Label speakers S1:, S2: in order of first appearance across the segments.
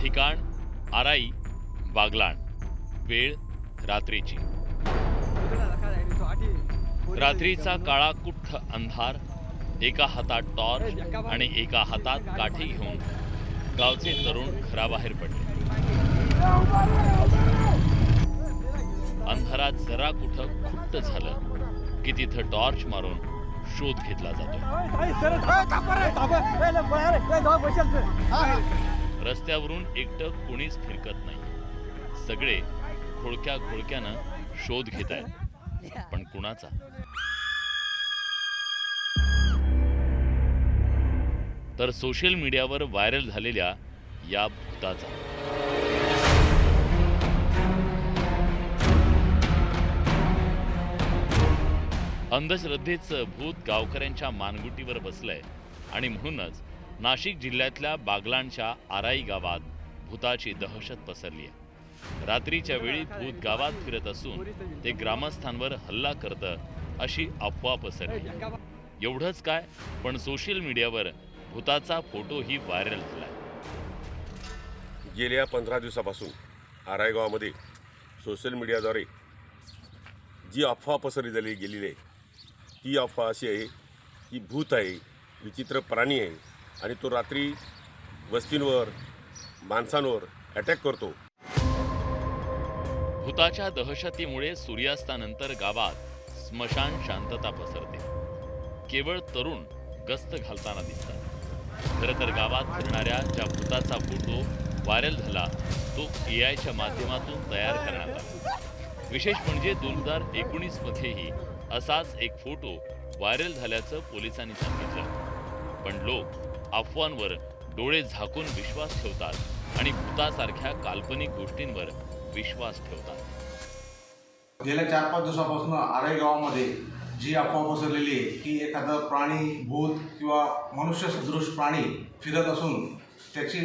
S1: ठिकाण आराई बागलाण, वेळ रात्रीची। रात्रीचा काळा कुठ्ठ अंधार, एका हातात टॉर्च आणि एका हातात काठी घेऊन गावचे तरुण घराबाहेर पडले। अंधारात जरा कुठं खुट्ट झालं की तिथं टॉर्च मारून शोध घेतला जातो। रस्त्यावरून एकटं कोणीच फिरकत नाही, सगळे खोळक्या खोळक्यानं शोध घेत आहेत, पण कुणाचा? तर सोशल मीडियावर व्हायरल झालेल्या या भूताचा। अंधश्रद्धेचं भूत गावकऱ्यांच्या मानगुटीवर बसलंय आणि म्हणूनच नाशिक जिल्ह्यातल्या बागलाणच्या आराई गावात भूताची दहशत पसरली आहे। रात्रीच्या वेळी भूत गावात फिरत असून ते ग्रामस्थांवर हल्ला करतं अशी अफवा पसरली। एवढंच काय, पण सोशल मीडियावर भूताचा फोटोही व्हायरल झालाय।
S2: गेल्या 15 दिवसापासून आराई गावामध्ये सोशल मीडियाद्वारे जी अफवा पसरली गेलेली आहे ती अफवा अशी आहे की भूत आहे, विचित्र प्राणी आहे आणि तो रात्री वस्तींवर माणसांवर अटॅक करतो।
S1: भूताच्या दहशतीमुळे सूर्यास्तानंतर गावात स्मशान शांतता पसरते। केवळ तरुण गस्त घालताना दिसतात। खरं तर गावात फिरणाऱ्या ज्या भूताचा फोटो व्हायरल झाला तो AI च्या माध्यमातून तयार करण्यात आला। विशेष म्हणजे 2019 मध्येही असाच एक फोटो व्हायरल झाल्याचं पोलिसांनी सांगितलं, पण लोक अफवांवर डोळे झाकून विश्वास ठेवतात आणि भूतासारख्या काल्पनिक गोष्टींवर विश्वास ठेवतात।
S3: गेल्या 4-5 दिवसापासून आराई गावामध्ये जी अफवा पसरलेली आहे की एखादा प्राणी, भूत किंवा मनुष्य सदृश प्राणी फिरत असून त्याची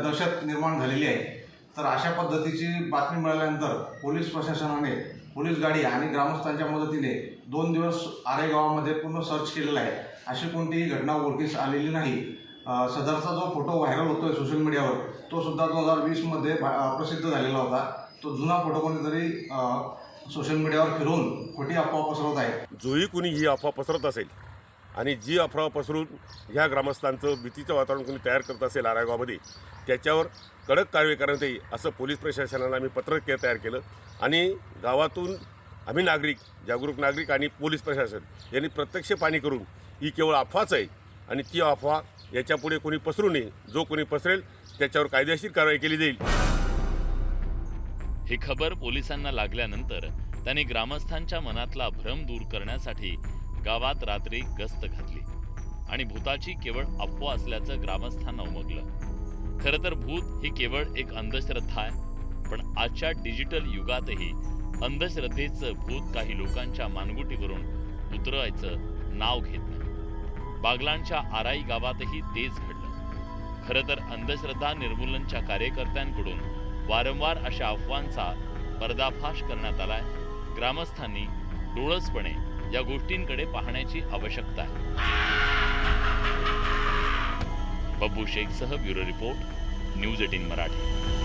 S3: दहशत निर्माण झालेली आहे। तर अशा पद्धतीची बातमी मिळाल्यानंतर पोलीस प्रशासनाने पोलीस गाडी आणि ग्रामस्थांच्या मदतीने 2 दिवस आराई गावामध्ये पूर्ण सर्च केलेला आहे। अशी कोणतीही घटना उघडकीस आलेली नाही। सदरचा जो फोटो व्हायरल होतोय सोशल मीडियावर तो सुद्धा 2020 मध्ये प्रसिद्ध झालेला होता। तो जुना फोटो कोणीतरी सोशल मीडियावर फिरवून खोटी अफवा पसरवत आहे।
S2: जोही कोणी ही अफवा पसरत असेल आणि जी अफवा पसरून ह्या ग्रामस्थांचं भीतीचं वातावरण कोणी तयार करत असेल आराई गावामध्ये, त्याच्यावर कडक कारवाई करण्यात येईल असं पोलीस प्रशासनाला आम्ही पत्र तयार केलं आणि गावातून आम्ही नागरिक, जागरूक नागरिक आणि पोलीस प्रशासन यांनी प्रत्यक्ष पाहणी करून ही केवळ अफवाच आहे आणि ती अफवा याच्यापुढे कोणी पसरू नये। जो कोणी पसरेल त्याच्यावर कायदेशीर कारवाई केली जाईल।
S1: ही खबर पोलिसांना लागल्यानंतर त्यांनी ग्रामस्थांच्या मनातला भ्रम दूर करण्यासाठी गावात रात्री गस्त घातली आणि भूताची केवळ अफवा असल्याचं ग्रामस्थांना उमगलं। खरं तर भूत ही केवळ एक अंधश्रद्धा आहे, पण आजच्या डिजिटल युगातही अंधश्रद्धेचं भूत काही लोकांच्या मानगुटीवरून उतरवायचं नाव घेत नाही। बागलाणच्या आराई गावातही तेच घडलं। खरं तर अंधश्रद्धा निर्मूलनच्या कार्यकर्त्यांकडून वारंवार अशा अफवांचा पर्दाफाश करण्यात आलाय। ग्रामस्थांनी डोळसपणे या गोष्टींकडे पाहण्याची आवश्यकता आहे। बब्बू शेखसह ब्युरो रिपोर्ट, न्यूज 18 मराठी।